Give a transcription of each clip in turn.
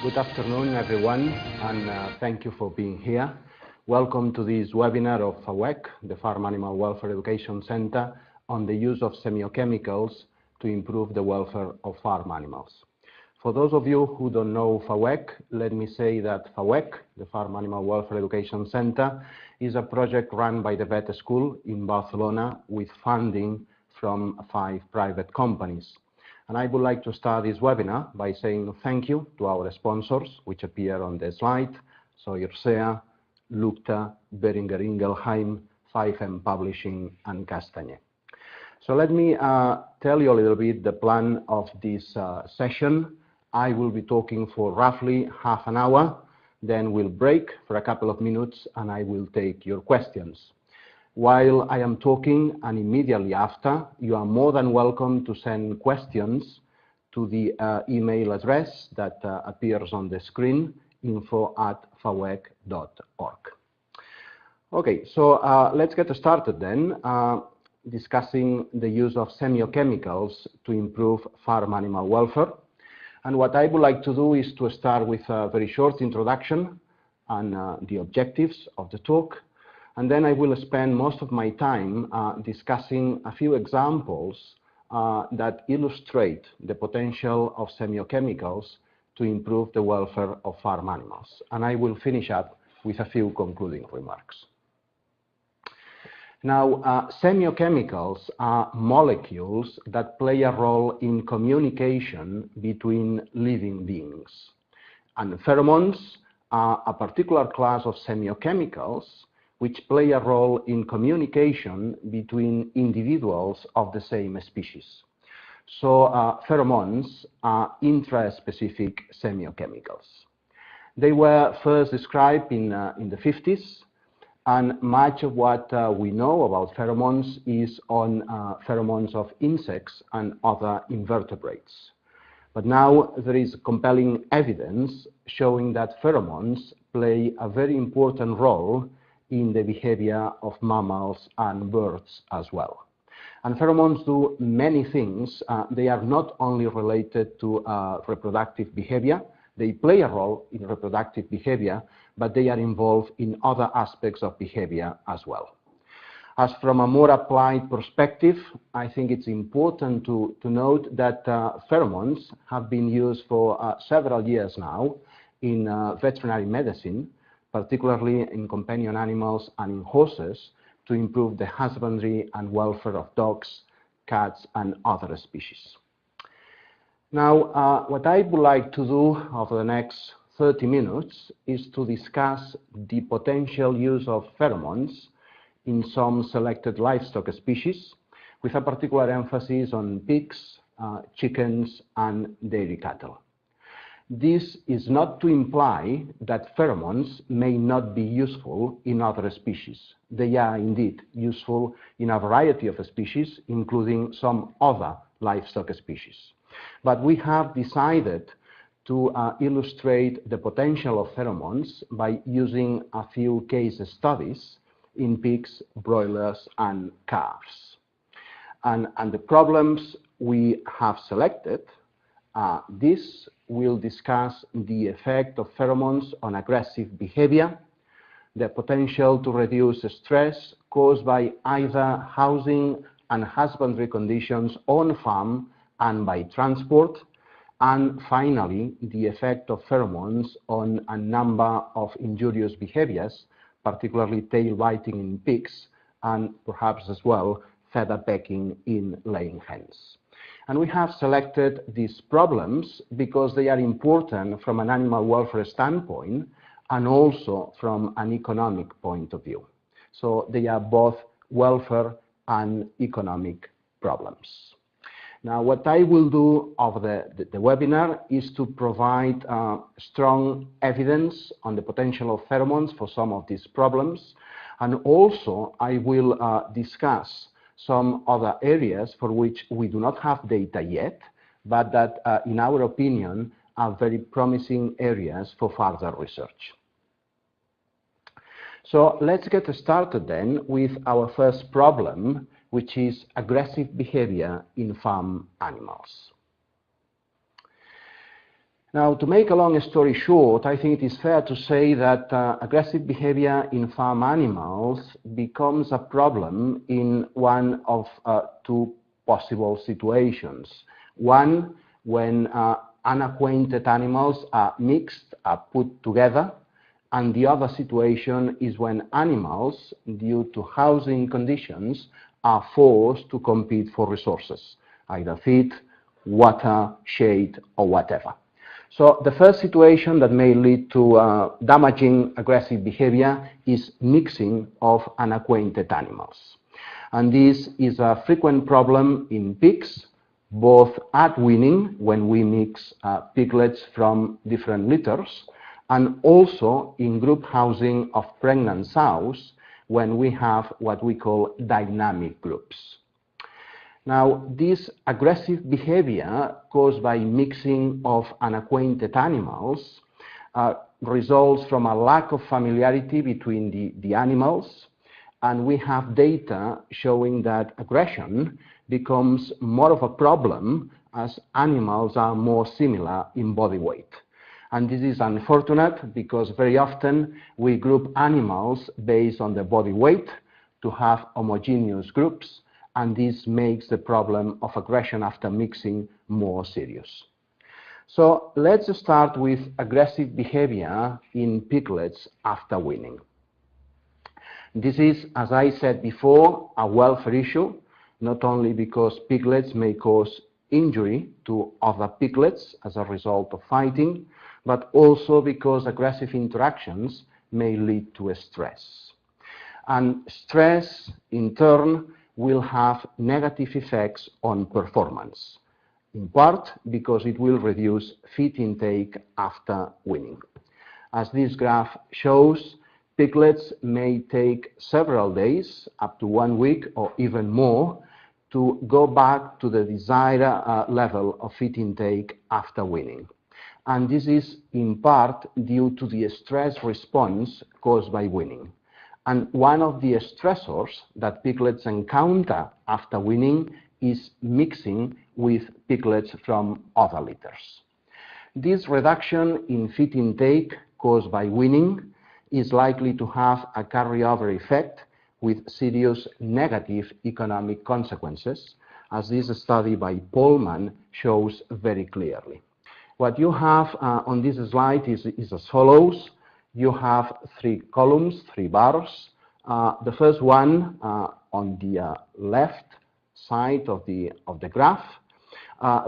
Good afternoon, everyone, and thank you for being here. Welcome to this webinar of FAWEC, the Farm Animal Welfare Education Center, on the use of semiochemicals to improve the welfare of farm animals. For those of you who don't know FAWEC, let me say that FAWEC, the Farm Animal Welfare Education Center, is a project run by the Vet School in Barcelona with funding from 5 private companies. And I would like to start this webinar by saying thank you to our sponsors, which appear on the slide, so Irsea, Lucta, Beringer Ingelheim, 5M Publishing, and Castañer. So let me tell you a little bit the plan of this session. I will be talking for roughly half an hour, then we'll break for a couple of minutes, and I will take your questions. While I am talking and immediately after, you are more than welcome to send questions to the email address that appears on the screen, info@fawec.org. Okay, so let's get started then, discussing the use of semiochemicals to improve farm animal welfare. And what I would like to do is to start with a very short introduction and the objectives of the talk. And then I will spend most of my time discussing a few examples that illustrate the potential of semiochemicals to improve the welfare of farm animals. And I will finish up with a few concluding remarks. Now, semiochemicals are molecules that play a role in communication between living beings. And pheromones are a particular class of semiochemicals which play a role in communication between individuals of the same species. So pheromones are intraspecific semiochemicals. They were first described in the 50s, and much of what we know about pheromones is on pheromones of insects and other invertebrates. But now there is compelling evidence showing that pheromones play a very important role in the behavior of mammals and birds as well. And pheromones do many things. They are not only related to reproductive behavior. They play a role in reproductive behavior, but they are involved in other aspects of behavior as well. As from a more applied perspective, I think it's important to note that pheromones have been used for several years now in veterinary medicine, particularly in companion animals and in horses, to improve the husbandry and welfare of dogs, cats, and other species. Now, what I would like to do over the next 30 minutes is to discuss the potential use of pheromones in some selected livestock species, with a particular emphasis on pigs, chickens, and dairy cattle. This is not to imply that pheromones may not be useful in other species. They are indeed useful in a variety of species, including some other livestock species. But we have decided to illustrate the potential of pheromones by using a few case studies in pigs, broilers, and calves. And the problems we have selected, this will discuss the effect of pheromones on aggressive behavior, the potential to reduce stress caused by either housing and husbandry conditions on farm and by transport, and finally, the effect of pheromones on a number of injurious behaviors, particularly tail biting in pigs, and perhaps as well feather pecking in laying hens. And we have selected these problems because they are important from an animal welfare standpoint and also from an economic point of view. So they are both welfare and economic problems. Now, what I will do over the webinar is to provide strong evidence on the potential of pheromones for some of these problems, and also I will discuss some other areas for which we do not have data yet, but that, in our opinion, are very promising areas for further research. So let's get started then with our first problem, which is aggressive behavior in farm animals. Now, to make a long story short, I think it is fair to say that aggressive behavior in farm animals becomes a problem in one of two possible situations. One, when unacquainted animals are mixed, are put together, and the other situation is when animals, due to housing conditions, are forced to compete for resources, either feed, water, shade, or whatever. So the first situation that may lead to damaging aggressive behavior is mixing of unacquainted animals. And this is a frequent problem in pigs, both at weaning, when we mix piglets from different litters, and also in group housing of pregnant sows, when we have what we call dynamic groups. Now, this aggressive behavior caused by mixing of unacquainted animals results from a lack of familiarity between the animals, and we have data showing that aggression becomes more of a problem as animals are more similar in body weight. And this is unfortunate because very often we group animals based on their body weight to have homogeneous groups, and this makes the problem of aggression after mixing more serious. So let's start with aggressive behavior in piglets after weaning. This is, as I said before, a welfare issue, not only because piglets may cause injury to other piglets as a result of fighting, but also because aggressive interactions may lead to stress. And stress, in turn, will have negative effects on performance, in part because it will reduce feed intake after weaning. As this graph shows, piglets may take several days, up to 1 week or even more, to go back to the desired level of feed intake after weaning. And this is in part due to the stress response caused by weaning. And one of the stressors that piglets encounter after weaning is mixing with piglets from other litters. This reduction in feed intake caused by weaning is likely to have a carryover effect with serious negative economic consequences, as this study by Polman shows very clearly. What you have on this slide is as follows. You have 3 columns, 3 bars. The first one on the left side of the graph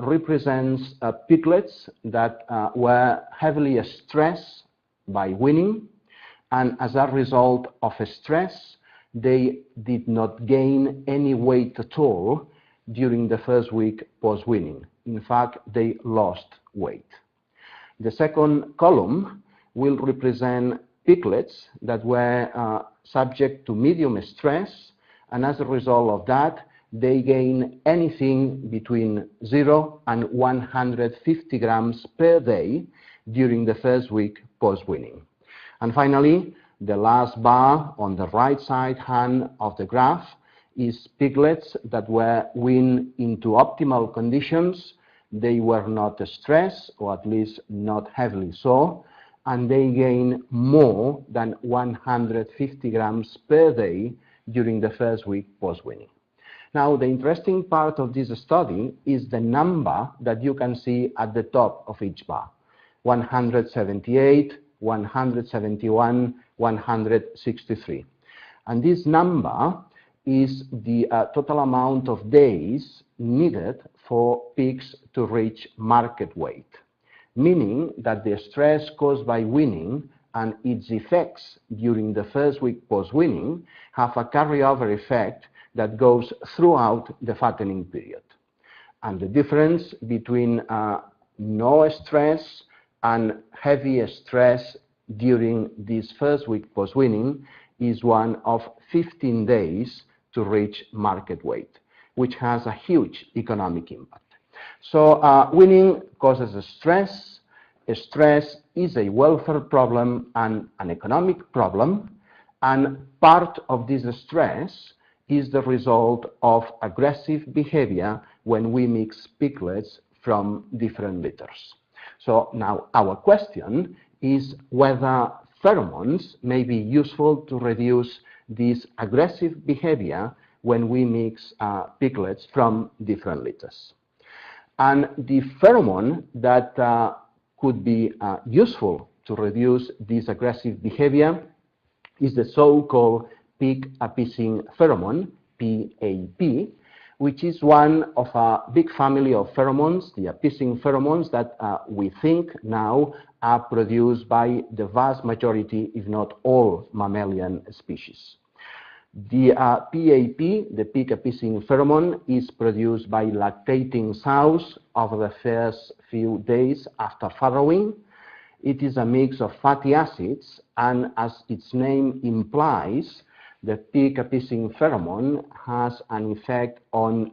represents piglets that were heavily stressed by weaning, and as a result of stress, they did not gain any weight at all during the first week post-weaning. In fact, they lost weight. The second column will represent piglets that were subject to medium stress, and as a result of that, they gain anything between 0 and 150 grams per day during the first week post-weaning. And finally, the last bar on the right side hand of the graph is piglets that were weaned into optimal conditions. They were not stressed, or at least not heavily so, and they gain more than 150 grams per day during the first week post-weaning. Now, the interesting part of this study is the number that you can see at the top of each bar: 178, 171, 163. And this number is the total amount of days needed for pigs to reach market weight, meaning that the stress caused by weaning and its effects during the first week post-weaning have a carryover effect that goes throughout the fattening period. And the difference between no stress and heavy stress during this first week post-weaning is one of 15 days to reach market weight, which has a huge economic impact. So weaning causes stress. Stress is a welfare problem and an economic problem, and part of this stress is the result of aggressive behavior when we mix piglets from different litters. So now our question is whether pheromones may be useful to reduce this aggressive behavior when we mix piglets from different litters. And the pheromone that could be useful to reduce this aggressive behavior is the so-called pig appeasing pheromone, PAP, which is one of a big family of pheromones, the appeasing pheromones that we think now are produced by the vast majority, if not all, mammalian species. The PAP, the pig appeasing pheromone, is produced by lactating sows over the first few days after farrowing. It is a mix of fatty acids, and as its name implies, the pig appeasing pheromone has an effect on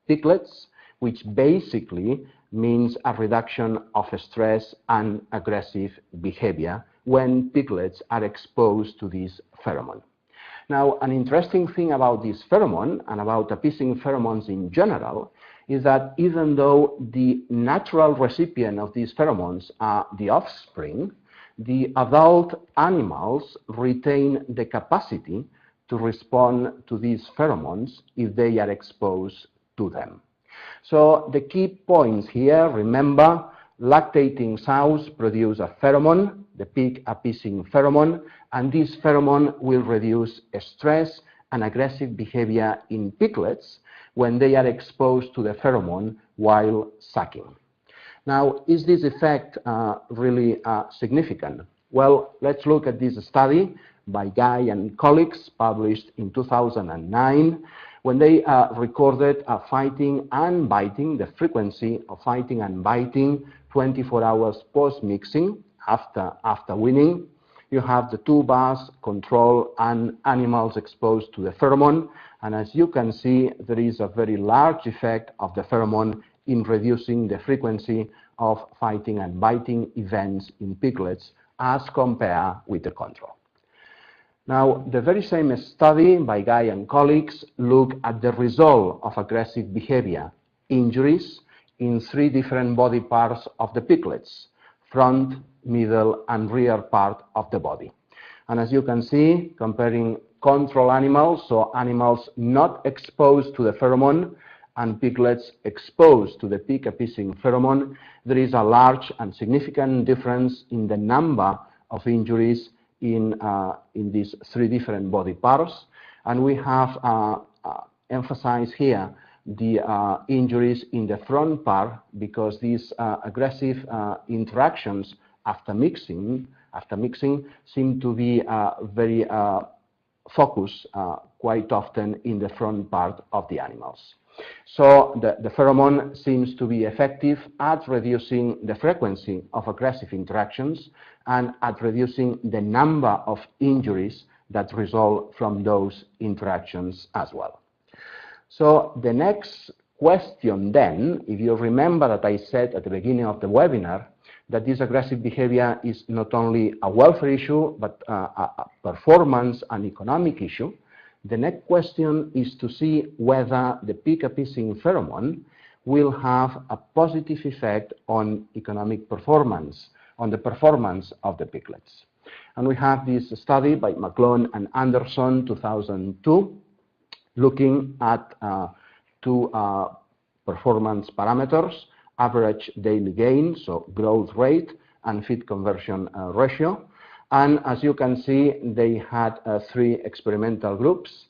piglets, which basically means a reduction of stress and aggressive behavior when piglets are exposed to this pheromone. Now, an interesting thing about this pheromone and about appeasing pheromones in general is that even though the natural recipient of these pheromones are the offspring, the adult animals retain the capacity to respond to these pheromones if they are exposed to them. So the key points here, remember, lactating sows produce a pheromone, the pig appeasing pheromone, and this pheromone will reduce stress and aggressive behavior in piglets when they are exposed to the pheromone while sucking. Now, is this effect really significant? Well, let's look at this study by Guy and colleagues published in 2009 when they recorded fighting and biting, the frequency of fighting and biting 24 hours post-mixing after weaning. You have the two bars, control and animals exposed to the pheromone, and as you can see, there is a very large effect of the pheromone in reducing the frequency of fighting and biting events in piglets as compared with the control. Now, the very same study by Guy and colleagues looked at the result of aggressive behavior, injuries, in 3 different body parts of the piglets, front, middle, and rear part of the body. And as you can see, comparing control animals, so animals not exposed to the pheromone, and piglets exposed to the pig appeasing pheromone, there is a large and significant difference in the number of injuries in these 3 different body parts. And we have emphasized here the injuries in the front part because these aggressive interactions after mixing seem to be very focused quite often in the front part of the animals. So the pheromone seems to be effective at reducing the frequency of aggressive interactions and at reducing the number of injuries that result from those interactions as well. So the next question then, if you remember that I said at the beginning of the webinar that this aggressive behavior is not only a welfare issue but a performance and economic issue, the next question is to see whether the pig appeasing pheromone will have a positive effect on economic performance, on the performance of the piglets. And we have this study by McClone and Anderson, 2002, looking at 2 performance parameters, average daily gain, so growth rate, and feed conversion ratio. And as you can see, they had 3 experimental groups.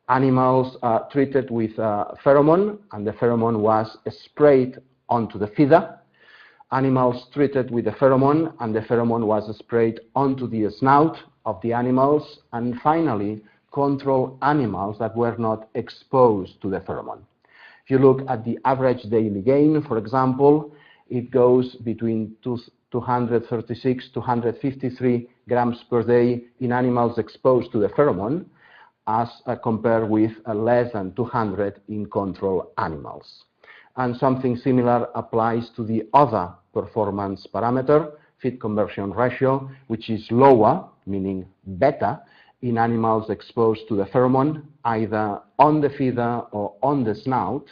Animals treated with pheromone, and the pheromone was sprayed onto the feeder. Animals treated with the pheromone, and the pheromone was sprayed onto the snout of the animals. And finally, control animals that were not exposed to the pheromone. If you look at the average daily gain, for example, it goes between 236 to 153 grams per day in animals exposed to the pheromone, as compared with less than 200 in control animals. And something similar applies to the other performance parameter, feed conversion ratio, which is lower, meaning better, in animals exposed to the pheromone, either on the feeder or on the snout,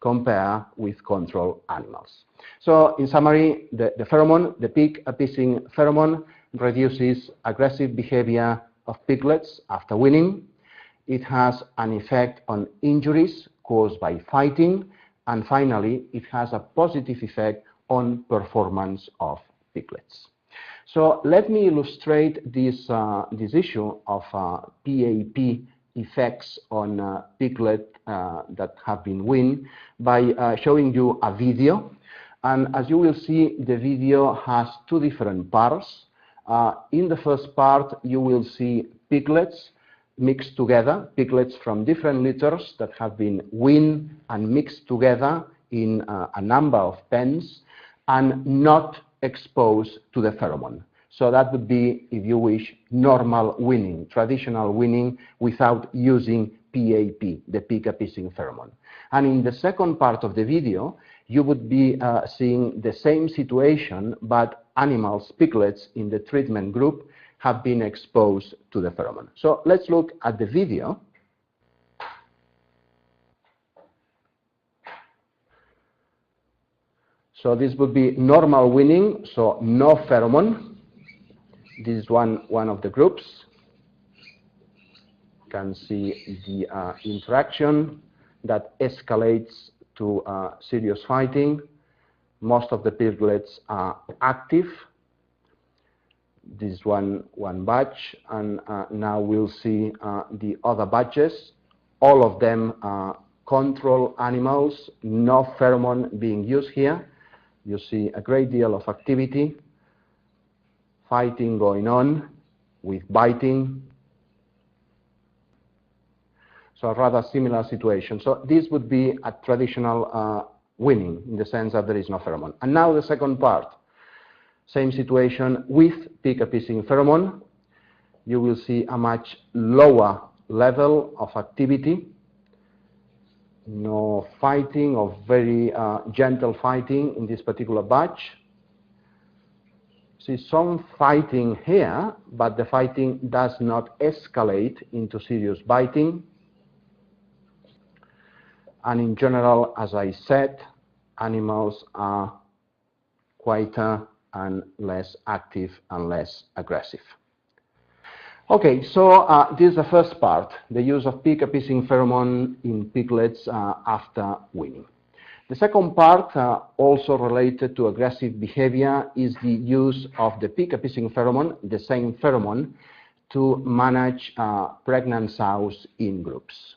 compared with control animals. So in summary, the pheromone, the pig appeasing pheromone, reduces aggressive behavior of piglets after weaning. It has an effect on injuries caused by fighting, and finally, it has a positive effect on performance of piglets. So let me illustrate this issue of PAP effects on piglet that have been weaned by showing you a video. And as you will see, the video has two different parts. In the first part, you will see piglets mixed together, piglets from different litters that have been weaned and mixed together in a number of pens and not exposed to the pheromone. So that would be, if you wish, normal weaning, traditional weaning without using PAP, the pig appeasing pheromone. And in the second part of the video, you would be seeing the same situation, but animals, piglets in the treatment group, have been exposed to the pheromone. So let's look at the video. So this would be normal weaning, so no pheromone. This is one of the groups. You can see the interaction that escalates to serious fighting. Most of the piglets are active. This is one batch, and now we'll see the other batches. All of them are control animals, no pheromone being used here. You see a great deal of activity, fighting going on with biting. So a rather similar situation. So this would be a traditional weaning in the sense that there is no pheromone. And now the second part. Same situation with pig appeasing pheromone. You will see a much lower level of activity. No fighting, or very gentle fighting in this particular batch. See some fighting here, but the fighting does not escalate into serious biting. And in general, as I said, animals are quieter and less active and less aggressive. Okay, so this is the first part, the use of pig appeasing pheromone in piglets after weaning. The second part, also related to aggressive behavior, is the use of the pig appeasing pheromone, the same pheromone, to manage pregnant sows in groups.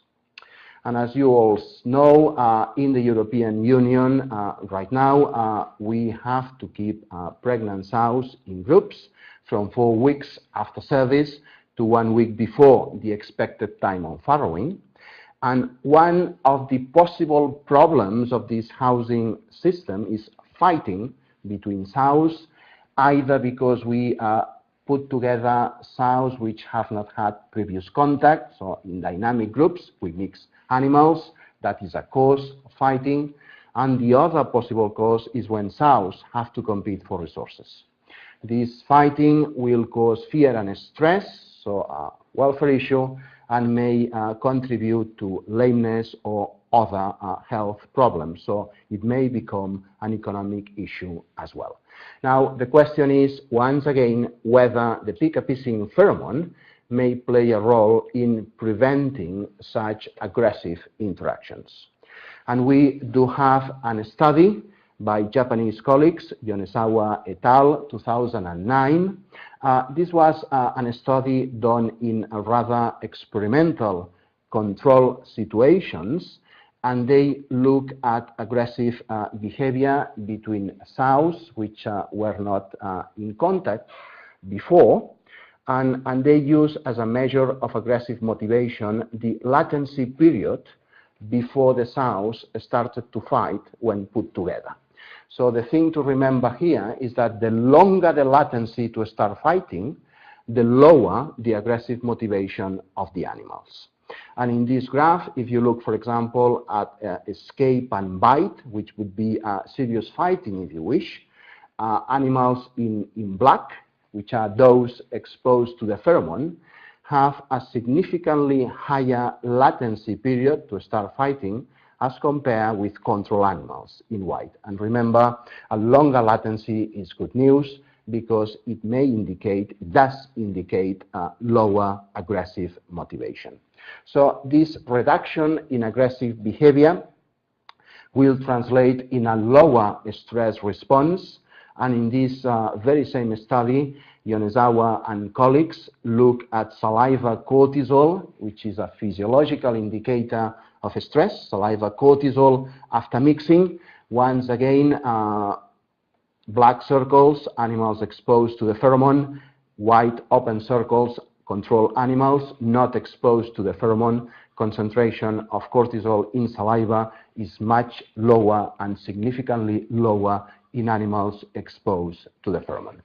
And as you all know, in the European Union right now, we have to keep pregnant sows in groups from 4 weeks after service to 1 week before the expected time of farrowing. And one of the possible problems of this housing system is fighting between sows, either because we put together sows which have not had previous contact, so in dynamic groups we mix animals, that is a cause of fighting, and the other possible cause is when sows have to compete for resources. This fighting will cause fear and stress, so a welfare issue, and may contribute to lameness or other health problems. So it may become an economic issue as well. Now, the question is, once again, whether the pig appeasing pheromone may play a role in preventing such aggressive interactions. And we do have a study by Japanese colleagues, Yonezawa et al., 2009. This was a study done in a rather experimental control situations, and they look at aggressive behavior between sows which were not in contact before, and they use as a measure of aggressive motivation the latency period before the sows started to fight when put together. So the thing to remember here is that the longer the latency to start fighting, the lower the aggressive motivation of the animals. And in this graph, if you look, for example, at escape and bite, which would be serious fighting, if you wish, animals in black, which are those exposed to the pheromone, have a significantly higher latency period to start fighting as compared with control animals in white. And remember, a longer latency is good news because it does indicate lower aggressive motivation. So this reduction in aggressive behavior will translate in a lower stress response. And in this very same study, Yonezawa and colleagues look at saliva cortisol, which is a physiological indicator of stress, saliva cortisol after mixing. Once again, black circles, animals exposed to the pheromone, white open circles, control animals not exposed to the pheromone. Concentration of cortisol in saliva is much lower and significantly lower in animals exposed to the pheromone.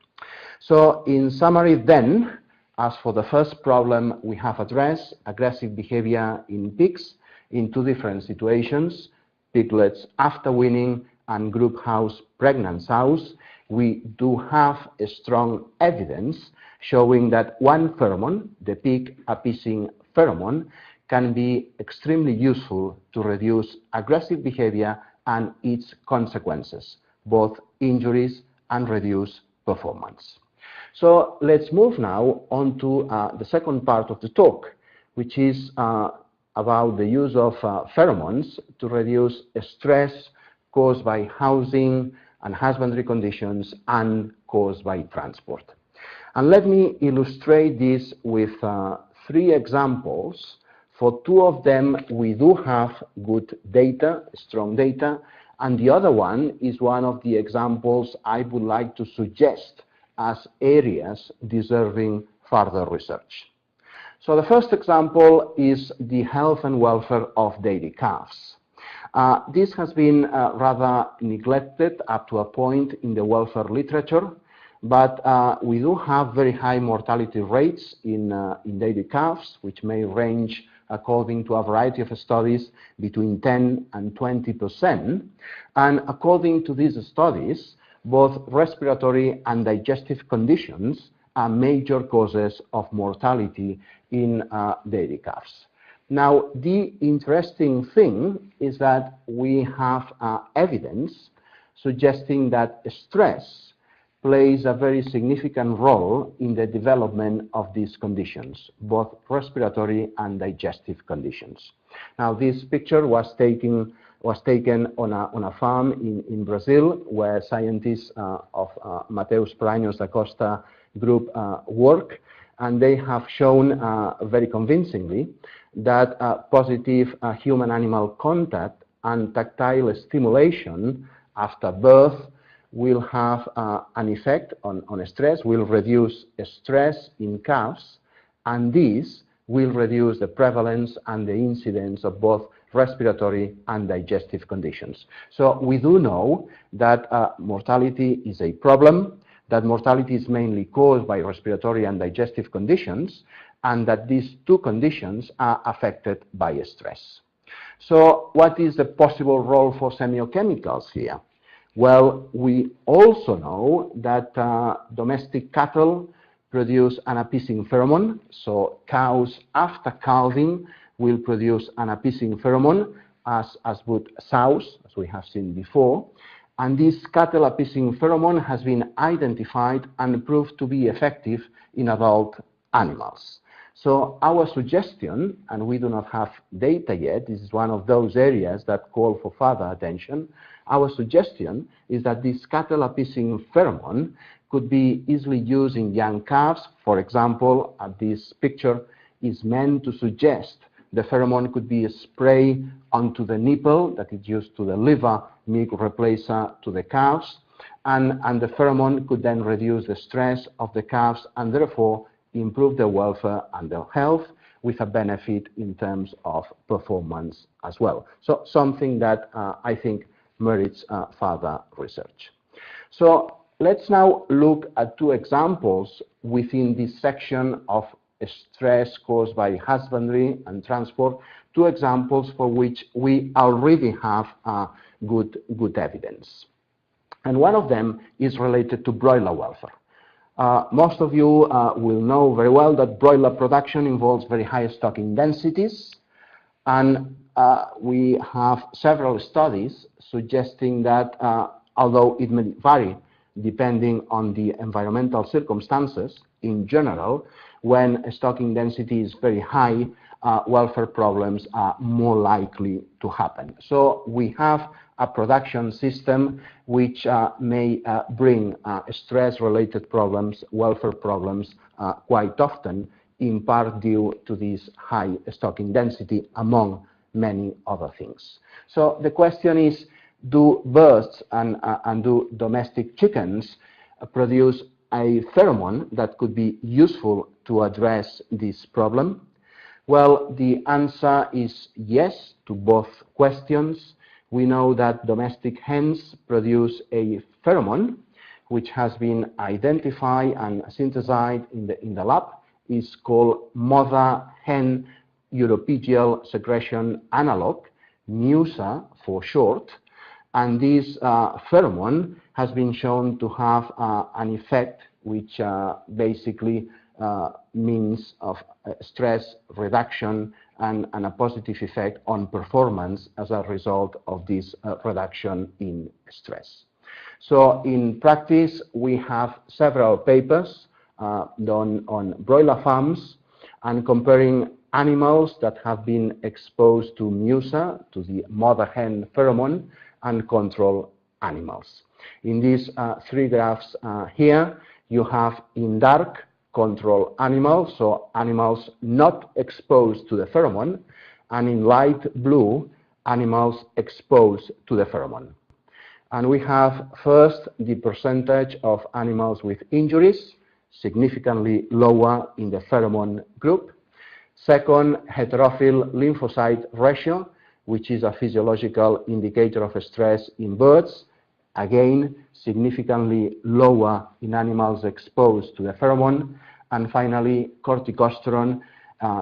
So in summary then, as for the first problem we have addressed, aggressive behavior in pigs in two different situations, piglets after weaning and group house pregnant sows, we do have a strong evidence showing that one pheromone, the pig appeasing pheromone, can be extremely useful to reduce aggressive behavior and its consequences, both injuries and reduced performance. So let's move now on to the second part of the talk, which is about the use of pheromones to reduce stress caused by housing and husbandry conditions and caused by transport. And let me illustrate this with three examples. For two of them, we do have good data, strong data, and the other one is one of the examples I would like to suggest as areas deserving further research. So the first example is the health and welfare of dairy calves. This has been rather neglected up to a point in the welfare literature, but we do have very high mortality rates in dairy calves, which may range, according to a variety of studies, between 10 and 20%. And according to these studies, both respiratory and digestive conditions are major causes of mortality in dairy calves. Now, the interesting thing is that we have evidence suggesting that stress plays a very significant role in the development of these conditions, both respiratory and digestive conditions. Now, this picture was taken on a farm in Brazil, where scientists of Mateus Pranos da Costa group work, and they have shown very convincingly that positive human-animal contact and tactile stimulation after birth will have an effect on stress, will reduce stress in calves, and this will reduce the prevalence and the incidence of both respiratory and digestive conditions. So we do know that mortality is a problem, that mortality is mainly caused by respiratory and digestive conditions, and that these two conditions are affected by stress. So what is the possible role for semiochemicals here? Well, we also know that domestic cattle produce an appeasing pheromone, so cows after calving will produce an appeasing pheromone, as would sows, as we have seen before. And this cattle appeasing pheromone has been identified and proved to be effective in adult animals. So our suggestion, and we do not have data yet, this is one of those areas that call for further attention, our suggestion is that this cattle appeasing pheromone could be easily used in young calves. For example, this picture is meant to suggest the pheromone could be sprayed onto the nipple that is used to deliver milk replacer to the calves, and the pheromone could then reduce the stress of the calves and therefore improve their welfare and their health, with a benefit in terms of performance as well. So something that I think merits further research. So let's now look at two examples within this section of stress caused by husbandry and transport, two examples for which we already have good evidence. And one of them is related to broiler welfare. Most of you will know very well that broiler production involves very high stocking densities, and we have several studies suggesting that although it may vary depending on the environmental circumstances, in general, when stocking density is very high, welfare problems are more likely to happen. So we have a production system which may bring stress-related problems, welfare problems quite often, in part due to this high stocking density, among many other things. So the question is, do birds and do domestic chickens produce a pheromone that could be useful to address this problem? Well, the answer is yes to both questions. We know that domestic hens produce a pheromone which has been identified and synthesized in the lab. It's called mother hen uropygial secretion analog, MUSA for short. And this pheromone has been shown to have an effect which basically means of stress reduction and a positive effect on performance as a result of this reduction in stress. So in practice, we have several papers done on broiler farms and comparing animals that have been exposed to MUSA, to the mother hen pheromone, and control animals. In these three graphs here, you have in dark control animals, so animals not exposed to the pheromone, and in light blue, animals exposed to the pheromone. And we have first the percentage of animals with injuries, significantly lower in the pheromone group. Second, heterophil lymphocyte ratio, which is a physiological indicator of stress in birds, again significantly lower in animals exposed to the pheromone. And finally, corticosterone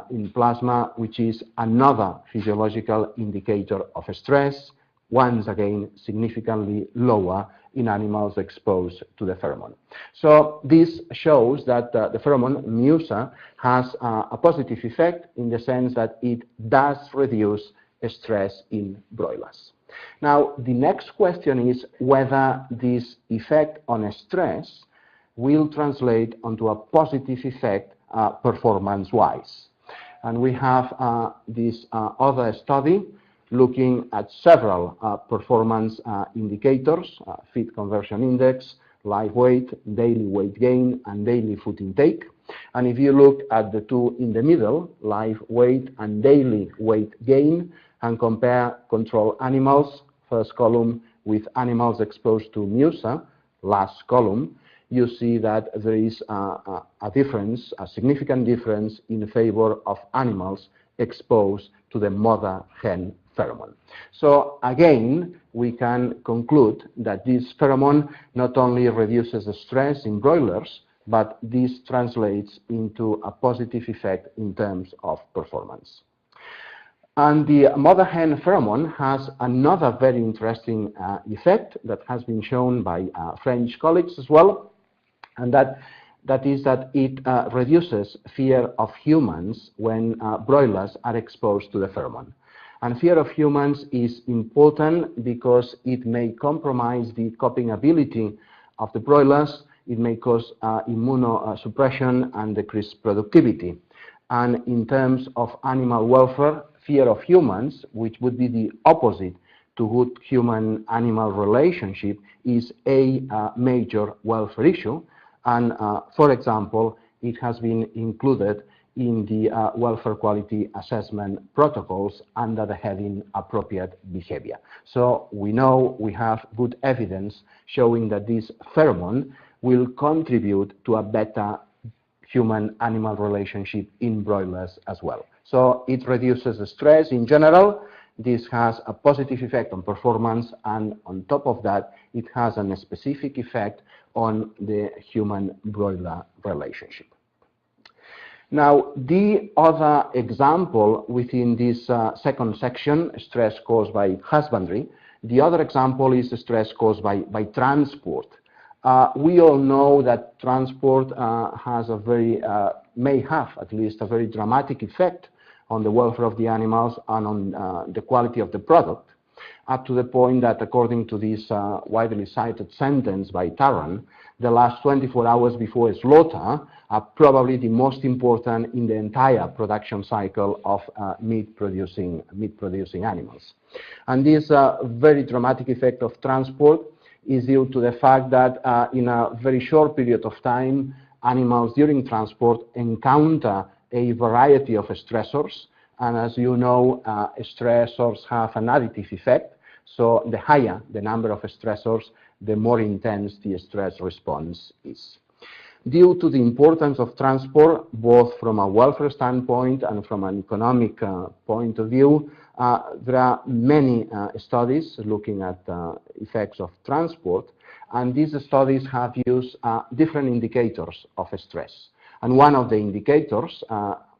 in plasma, which is another physiological indicator of stress, once again significantly lower in animals exposed to the pheromone. So this shows that the pheromone MUSA has a positive effect in the sense that it does reduce stress in broilers. Now, the next question is whether this effect on stress will translate onto a positive effect performance-wise. And we have this other study looking at several performance indicators, feed conversion index, live weight, daily weight gain, and daily food intake. And if you look at the two in the middle, live weight and daily weight gain, and compare control animals, first column, with animals exposed to MUSA, last column, you see that there is a difference, a significant difference in favor of animals exposed to the mother hen pheromone. So again, we can conclude that this pheromone not only reduces the stress in broilers, but this translates into a positive effect in terms of performance. And the mother hen pheromone has another very interesting effect that has been shown by French colleagues as well, and that is that it reduces fear of humans when broilers are exposed to the pheromone. And fear of humans is important because it may compromise the coping ability of the broilers, it may cause immunosuppression and decrease productivity. And in terms of animal welfare, fear of humans, which would be the opposite to good human-animal relationship, is a major welfare issue. And for example, it has been included in the welfare quality assessment protocols under the heading appropriate behavior. So we know we have good evidence showing that this pheromone will contribute to a better human-animal relationship in broilers as well. So it reduces the stress in general. This has a positive effect on performance, and on top of that, it has a specific effect on the human-broiler relationship. Now, the other example within this second section, stress caused by husbandry, the other example is the stress caused by transport. We all know that transport has a very, may have at least a very dramatic effect on the welfare of the animals and on the quality of the product, up to the point that, according to this widely cited sentence by Taran, the last 24 hours before slaughter are probably the most important in the entire production cycle of meat-producing animals. And this very dramatic effect of transport is due to the fact that in a very short period of time, animals during transport encounter a variety of stressors. And as you know, stressors have an additive effect. So the higher the number of stressors, the more intense the stress response is. Due to the importance of transport, both from a welfare standpoint and from an economic point of view, there are many studies looking at effects of transport, and these studies have used different indicators of stress. And one of the indicators,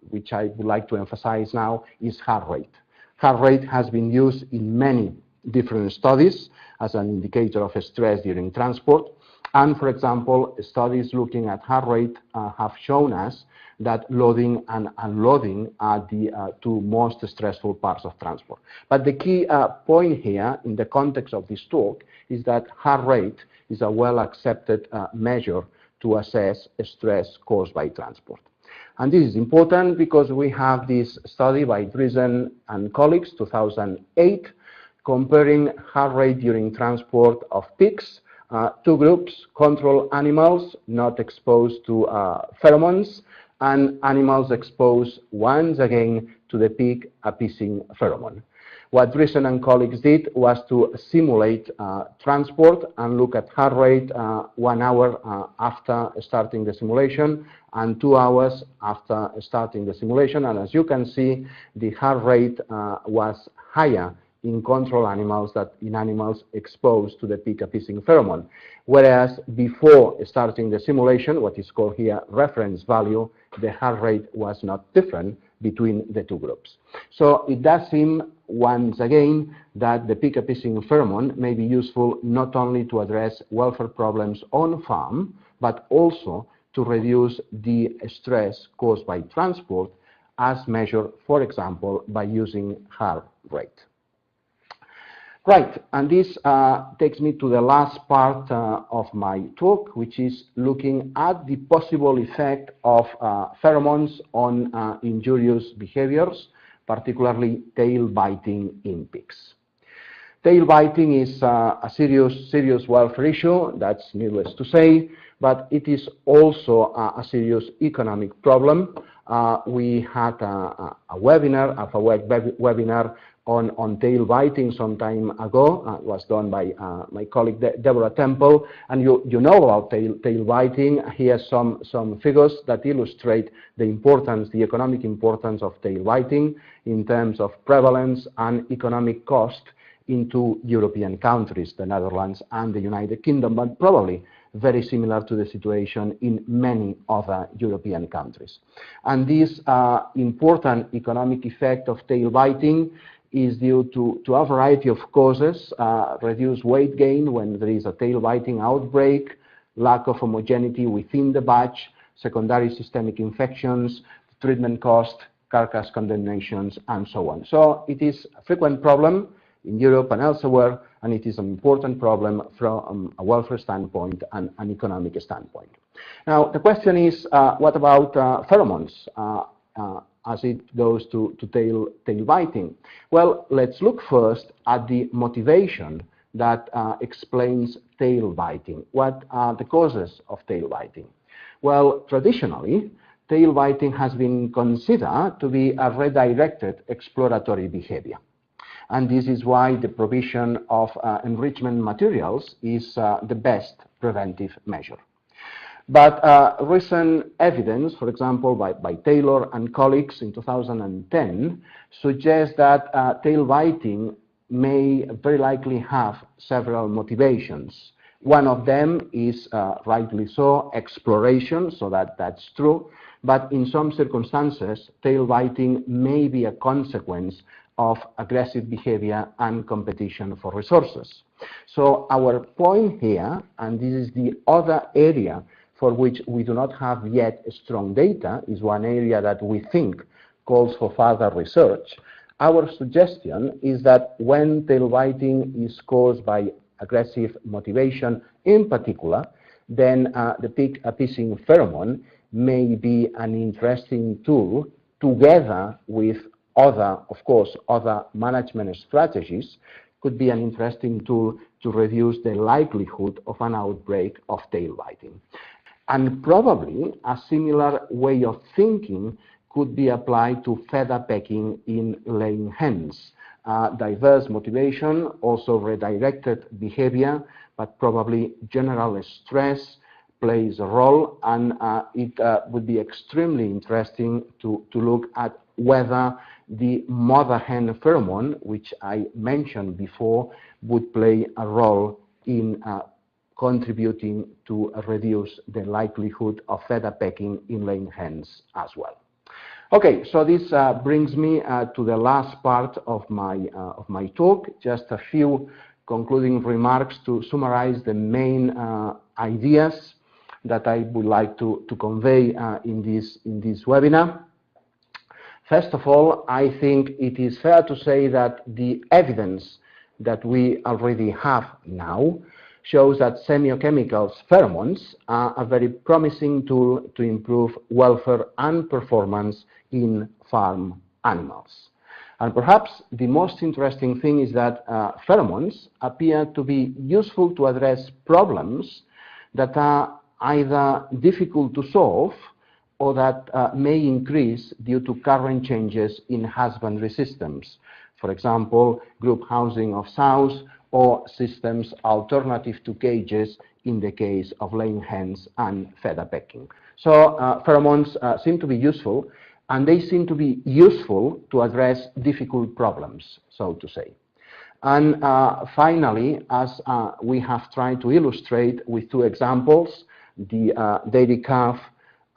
which I would like to emphasize now, is heart rate. Heart rate has been used in many different studies as an indicator of stress during transport. And, for example, studies looking at heart rate have shown us that loading and unloading are the two most stressful parts of transport. But the key point here in the context of this talk is that heart rate is a well-accepted measure to assess stress caused by transport. And this is important because we have this study by Driesen and colleagues, 2008, comparing heart rate during transport of pigs, two groups, control animals not exposed to pheromones, and animals exposed once again to the pig appeasing pheromone. What Driesen and colleagues did was to simulate transport and look at heart rate 1 hour after starting the simulation and 2 hours after starting the simulation. And as you can see, the heart rate was higher in control animals than in animals exposed to the pig appeasing pheromone. Whereas before starting the simulation, what is called here reference value, the heart rate was not different between the two groups. So it does seem, once again, that the pig appeasing pheromone may be useful not only to address welfare problems on farm, but also to reduce the stress caused by transport, as measured, for example, by using heart rate. Right, and this takes me to the last part of my talk, which is looking at the possible effect of pheromones on injurious behaviors, particularly tail biting in pigs. Tail biting is a serious welfare issue, that's needless to say, but it is also a serious economic problem. We had a webinar on tail biting some time ago. It was done by my colleague Deborah Temple, and you know about tail biting. Here are some figures that illustrate the economic importance of tail biting in terms of prevalence and economic cost into European countries, the Netherlands and the United Kingdom, but probably very similar to the situation in many other European countries. And this important economic effect of tail biting is due to a variety of causes: reduced weight gain when there is a tail biting outbreak, lack of homogeneity within the batch, secondary systemic infections, treatment cost, carcass condemnations, and so on. So it is a frequent problem in Europe and elsewhere, and it is an important problem from a welfare standpoint and an economic standpoint. Now, the question is, what about pheromones as it goes to tail biting? Well, let's look first at the motivation that explains tail biting. What are the causes of tail biting? Well, traditionally, tail biting has been considered to be a redirected exploratory behavior. And this is why the provision of enrichment materials is the best preventive measure. But recent evidence, for example, by Taylor and colleagues in 2010, suggests that tail biting may very likely have several motivations. One of them is, rightly so, exploration, so that's true. But in some circumstances, tail biting may be a consequence of aggressive behavior and competition for resources. So our point here, and this is the other area for which we do not have yet strong data, is one area that we think calls for further research, our suggestion is that when tail biting is caused by aggressive motivation in particular, then the peak appeasing pheromone may be an interesting tool together with other, of course, other management strategies, could be an interesting tool to reduce the likelihood of an outbreak of tail biting. And probably a similar way of thinking could be applied to feather pecking in laying hens. Diverse motivation, also redirected behavior, but probably general stress plays a role, and it would be extremely interesting to look at whether the mother hen pheromone, which I mentioned before, would play a role in contributing to reduce the likelihood of feather pecking in laying hens as well. Okay, so this brings me to the last part of my talk. Just a few concluding remarks to summarize the main ideas that I would like to convey in this webinar. First of all, I think it is fair to say that the evidence that we already have now shows that semiochemicals pheromones are a very promising tool to improve welfare and performance in farm animals. And perhaps the most interesting thing is that pheromones appear to be useful to address problems that are either difficult to solve or that may increase due to current changes in husbandry systems. For example, group housing of sows or systems alternative to cages in the case of laying hens and feather pecking. So pheromones seem to be useful, and they seem to be useful to address difficult problems, so to say. And finally, as we have tried to illustrate with two examples, the dairy calf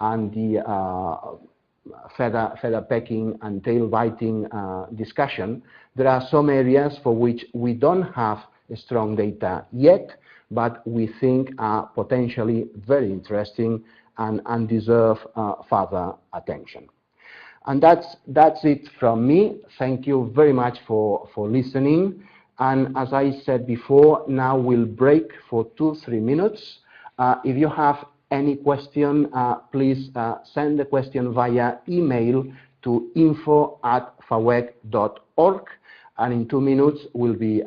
and the feather pecking and tail biting discussion, there are some areas for which we don't have strong data yet, but we think are potentially very interesting and deserve further attention. And that's it from me. Thank you very much for listening. And as I said before, now we'll break for 2-3 minutes. If you have any question, please send the question via email to info@fawec.org, and in 2 minutes we'll be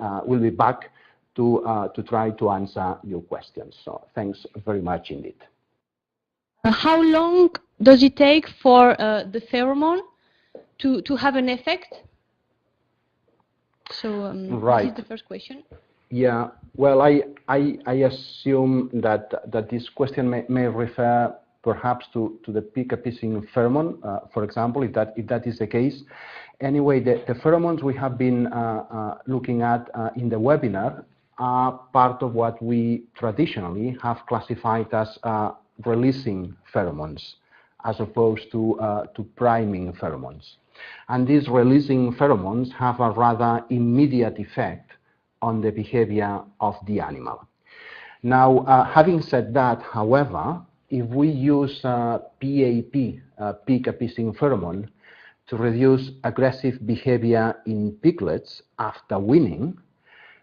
back to try to answer your questions. So thanks very much indeed. How long does it take for the pheromone to have an effect? So right. This is the first question. Yeah, well, I assume that this question may refer perhaps to the peak appeasing pheromone, for example, if that is the case. Anyway, the pheromones we have been looking at in the webinar are part of what we traditionally have classified as releasing pheromones, as opposed to priming pheromones. And these releasing pheromones have a rather immediate effect on the behavior of the animal. Now, having said that, however, if we use PAP, peak appeasing pheromone, to reduce aggressive behavior in piglets after weaning,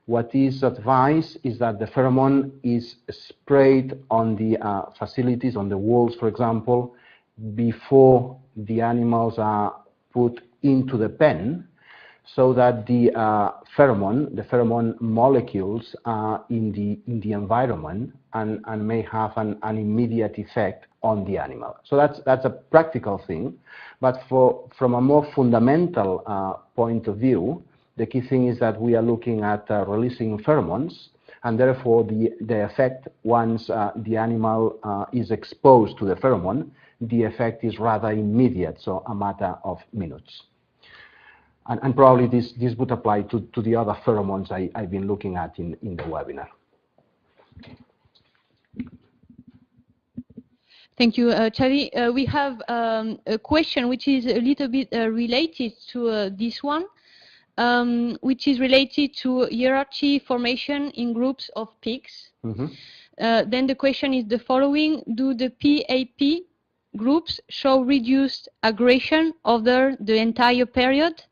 what is advised is that the pheromone is sprayed on the facilities, on the walls, for example, before the animals are put into the pen, so that the pheromone molecules are in the environment and may have an immediate effect on the animal. So that's a practical thing, but from a more fundamental point of view, the key thing is that we are looking at releasing pheromones, and therefore the effect, once the animal is exposed to the pheromone, the effect is rather immediate, so a matter of minutes. And probably this would apply to the other pheromones I've been looking at in the webinar. Thank you, Xavi. We have a question which is a little bit related to this one, which is related to hierarchy formation in groups of pigs. Mm-hmm. Then the question is the following: do the PAP groups show reduced aggression over the entire period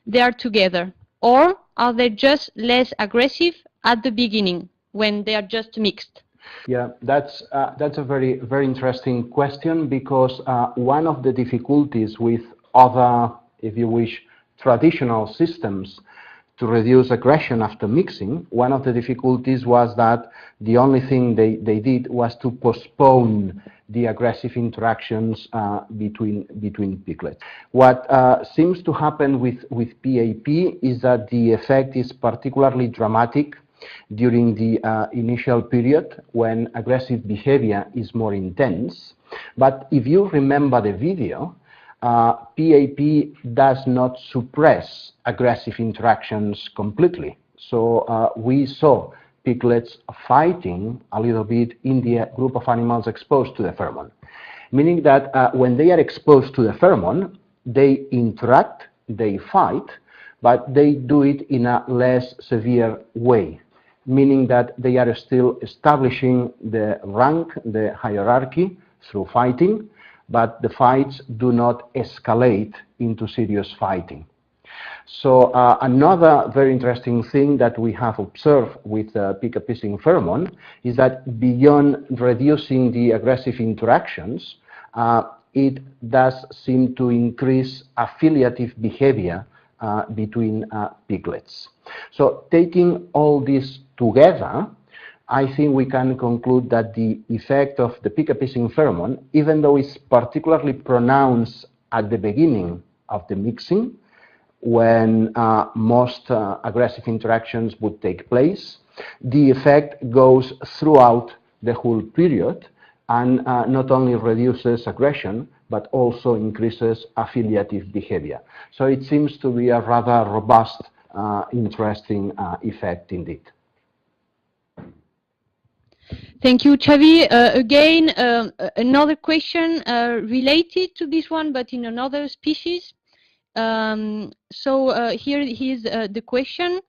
they are together? Or are they just less aggressive at the beginning when they are just mixed? Yeah, that's a very interesting question, because one of the difficulties with other, if you wish, traditional systems to reduce aggression after mixing, one of the difficulties was that the only thing they did was to postpone the aggressive interactions between piglets. What seems to happen with PAP is that the effect is particularly dramatic during the initial period when aggressive behavior is more intense. But if you remember the video, PAP does not suppress aggressive interactions completely. So we saw piglets fighting a little bit in the group of animals exposed to the pheromone, meaning that when they are exposed to the pheromone, they interact, they fight, but they do it in a less severe way, meaning that they are still establishing the rank, the hierarchy through fighting, but the fights do not escalate into serious fighting. So another very interesting thing that we have observed with pick-a-pissing pheromone is that beyond reducing the aggressive interactions, it does seem to increase affiliative behavior between piglets. So taking all this together, I think we can conclude that the effect of the pick-a-pissing pheromone, even though it's particularly pronounced at the beginning of the mixing, when most aggressive interactions would take place, the effect goes throughout the whole period and not only reduces aggression, but also increases affiliative behavior. So it seems to be a rather robust, interesting effect indeed. Thank you, Xavi. Again, another question related to this one, but in another species. Here is the question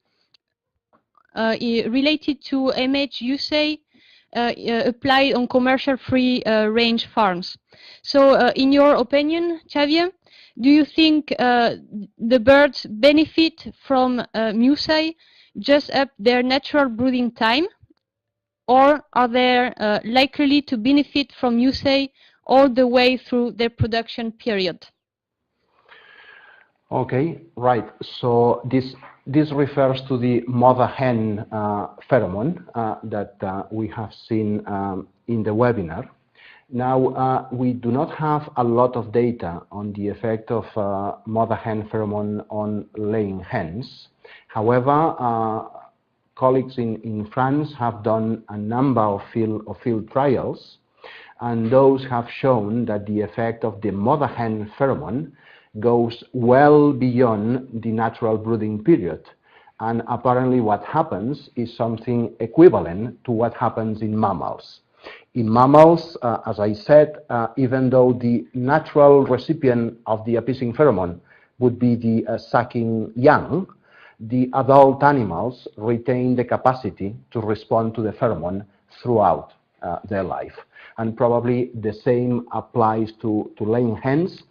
related to MH usage applied on commercial free range farms. So in your opinion, Xavier, do you think the birds benefit from MUSI just up their natural brooding time, or are they likely to benefit from MUSI all the way through their production period? Okay, right. So this refers to the mother hen pheromone that we have seen in the webinar. Now, we do not have a lot of data on the effect of mother hen pheromone on laying hens. However, colleagues in France have done a number of field trials, and those have shown that the effect of the mother hen pheromone goes well beyond the natural brooding period. And apparently what happens is something equivalent to what happens in mammals. In mammals, as I said, even though the natural recipient of the appeasing pheromone would be the sucking young, the adult animals retain the capacity to respond to the pheromone throughout their life. And probably the same applies to laying hens.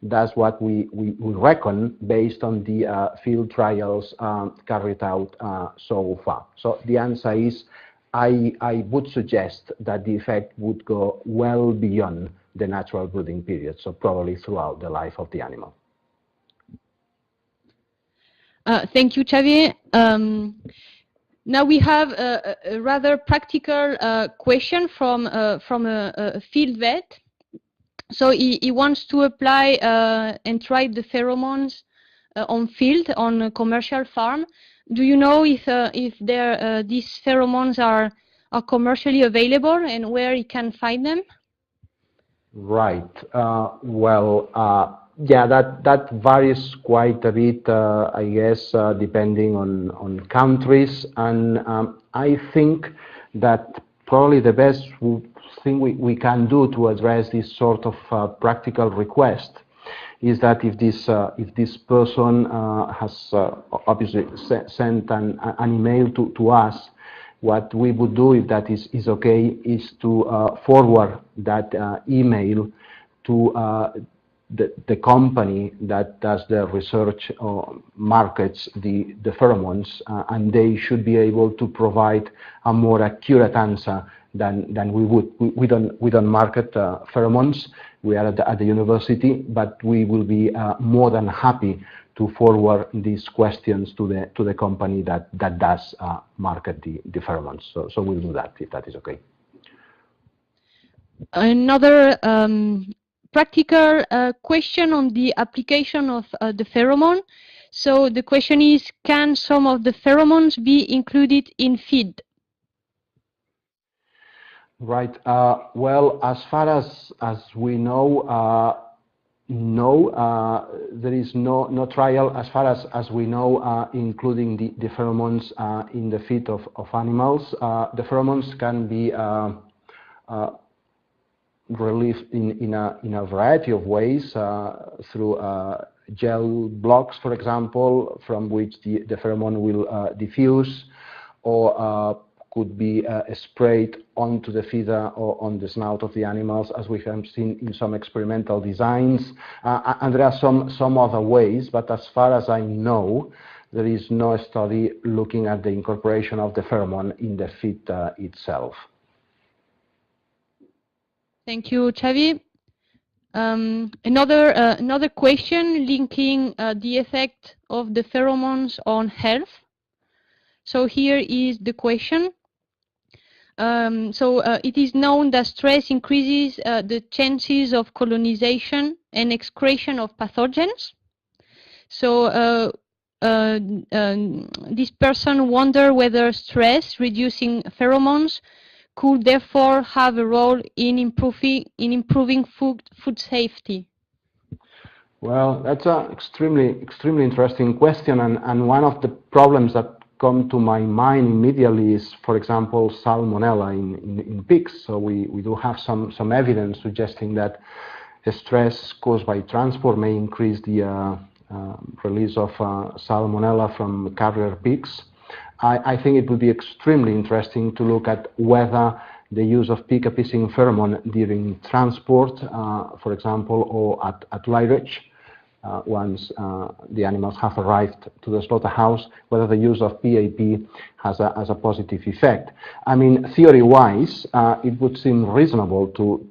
That's what we reckon based on the field trials carried out so far. So the answer is, I would suggest that the effect would go well beyond the natural brooding period, so probably throughout the life of the animal. Thank you, Xavier. Now we have a rather practical question from a field vet. So he wants to apply and try the pheromones on field, on a commercial farm. Do you know if these pheromones are commercially available and where he can find them? Right. Yeah, that varies quite a bit, I guess, depending on countries. And I think that probably the best thing we can do to address this sort of practical request is that if this person has obviously sent an email to us, what we would do, if that is okay, is to forward that email to the company that does the research or markets the pheromones, and they should be able to provide a more accurate answer than we would. We don't market pheromones. We are at the university, but we will be more than happy to forward these questions to the company that does market the pheromones. So we'll do that, if that is okay. Another practical question on the application of the pheromone. So the question is, can some of the pheromones be included in feed? Right. Well, as far as we know, no, there is no trial as far as we know including the pheromones in the feed of animals. The pheromones can be released in a variety of ways through gel blocks, for example, from which the pheromone will diffuse, or could be sprayed onto the feeder or on the snout of the animals, as we have seen in some experimental designs. And there are some other ways, but as far as I know, there is no study looking at the incorporation of the pheromone in the feed itself. Thank you, Xavi. Another question linking the effect of the pheromones on health. So here is the question. It is known that stress increases the chances of colonization and excretion of pathogens. So this person wonder whether stress reducing pheromones could therefore have a role in improving food safety. Well, that's an extremely interesting question, and one of the problems that come to my mind immediately is, for example, salmonella in pigs. So we do have some evidence suggesting that the stress caused by transport may increase the release of salmonella from carrier pigs. I think it would be extremely interesting to look at whether the use of pig appeasing pheromone during transport, for example, or at lairage, once the animals have arrived to the slaughterhouse, whether the use of PAP has a positive effect. I mean, theory-wise, it would seem reasonable to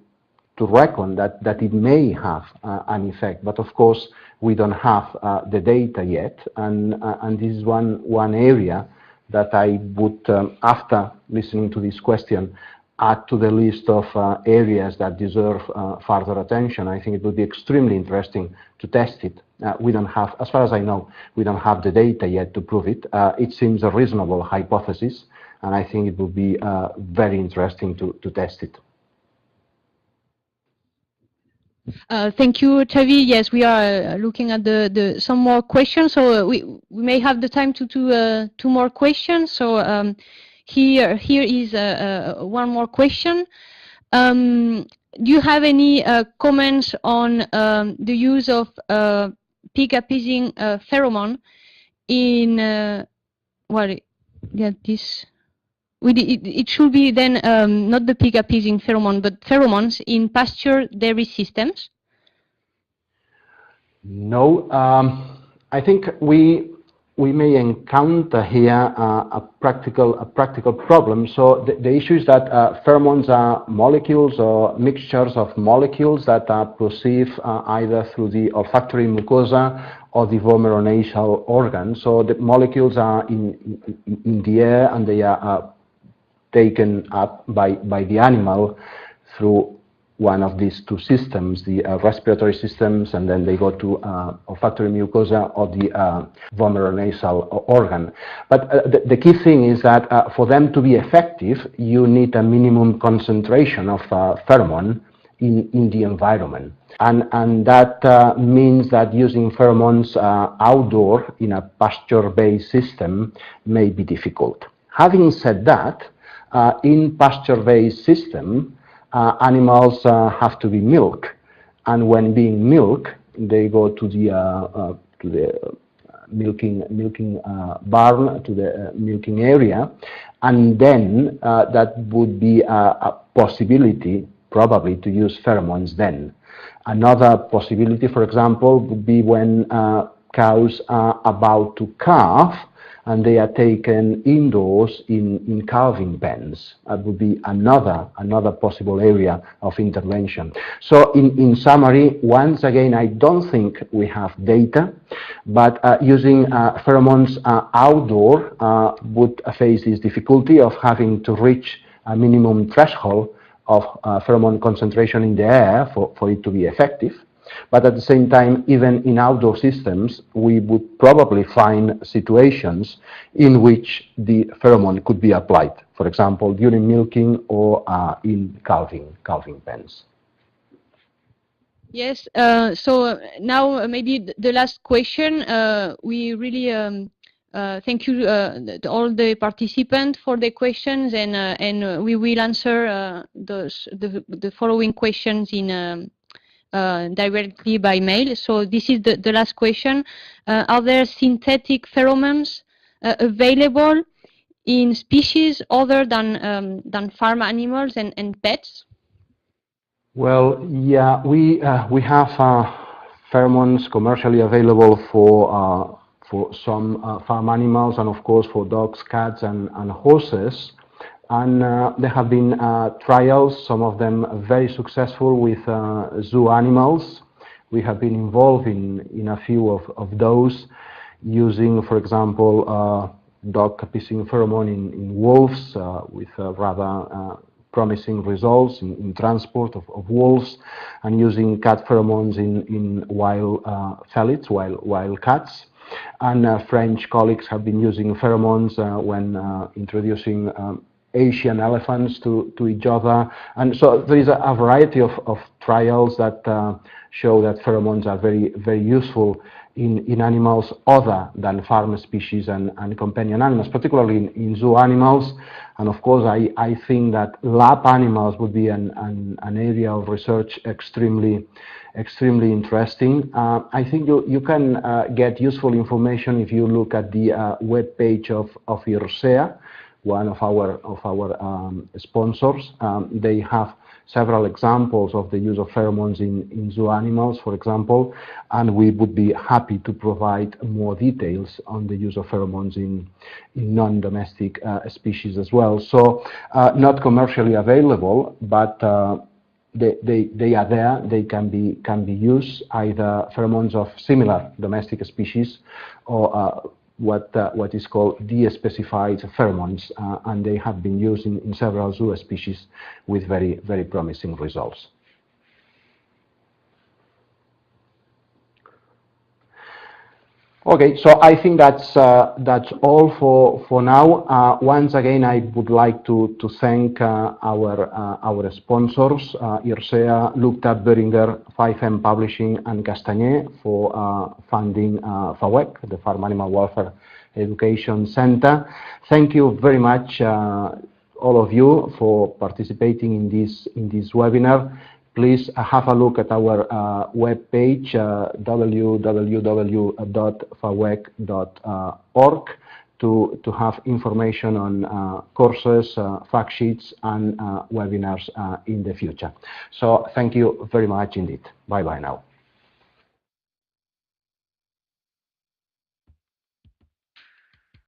reckon that it may have an effect, but of course we don't have the data yet, and this is one area that I would, after listening to this question, add to the list of areas that deserve further attention. I think it would be extremely interesting to test it. We don't have, as far as I know, we don't have the data yet to prove it. It seems a reasonable hypothesis, and I think it would be very interesting to test it. Thank you, Xavi. Yes, we are looking at some more questions, so we may have the time to do two more questions. So here is one more question. Do you have any comments on the use of pig appeasing pheromone in it should be then not the pig appeasing pheromone, but pheromones in pasture dairy systems? No, I think we may encounter here a practical problem. So the issue is that pheromones are molecules or mixtures of molecules that are perceived either through the olfactory mucosa or the vomeronasal organ. So the molecules are in the air, and they are taken up by the animal through one of these two systems, the respiratory systems, and then they go to olfactory mucosa or the vomeronasal organ. But the key thing is that for them to be effective, you need a minimum concentration of pheromone in the environment. And that means that using pheromones outdoor in a pasture-based system may be difficult. Having said that, in pasture-based system, animals have to be milked, and when being milked, they go to the milking barn, to the milking area, and then that would be a possibility probably to use pheromones then. Another possibility, for example, would be when cows are about to calve and they are taken indoors in calving pens. That would be another possible area of intervention. So in summary, once again, I don't think we have data, but using pheromones outdoor would face this difficulty of having to reach a minimum threshold of pheromone concentration in the air for it to be effective. But at the same time, even in outdoor systems, we would probably find situations in which the pheromone could be applied, for example, during milking or in calving pens. Yes, so now maybe the last question. We really thank you to all the participants for the questions, and we will answer the following questions in directly by mail. So this is the last question. Are there synthetic pheromones available in species other than farm animals and pets? Well, yeah, we have pheromones commercially available for some farm animals, and of course for dogs, cats, and horses. And there have been trials, some of them very successful, with zoo animals. We have been involved in a few of those, using, for example, dog pissing pheromone in wolves, with rather promising results in transport of wolves, and using cat pheromones in wild felids, wild cats. And French colleagues have been using pheromones when introducing Asian elephants to each other. And so there is a variety of trials that show that pheromones are very useful in animals other than farm species and companion animals, particularly in zoo animals. And of course, I think that lab animals would be an area of research extremely interesting. I think you can get useful information if you look at the web page of IRSEA, one of our sponsors. They have several examples of the use of pheromones in zoo animals, for example, and we would be happy to provide more details on the use of pheromones in non-domestic species as well. So not commercially available, but they are there. They can be used, either pheromones of similar domestic species or what is called de-specified pheromones, and they have been used in several zoo species with very promising results. Okay, so I think that's all for now. Once again, I would like to thank our sponsors, IRSEA, Looked-Up, Boehringer, 5M Publishing, and Castañer, for funding FAWEC, the Farm Animal Welfare Education Center. Thank you very much, all of you, for participating in this webinar. Please have a look at our web page, www.fawec.org, to have information on courses, fact sheets, and webinars in the future. So thank you very much indeed. Bye-bye now.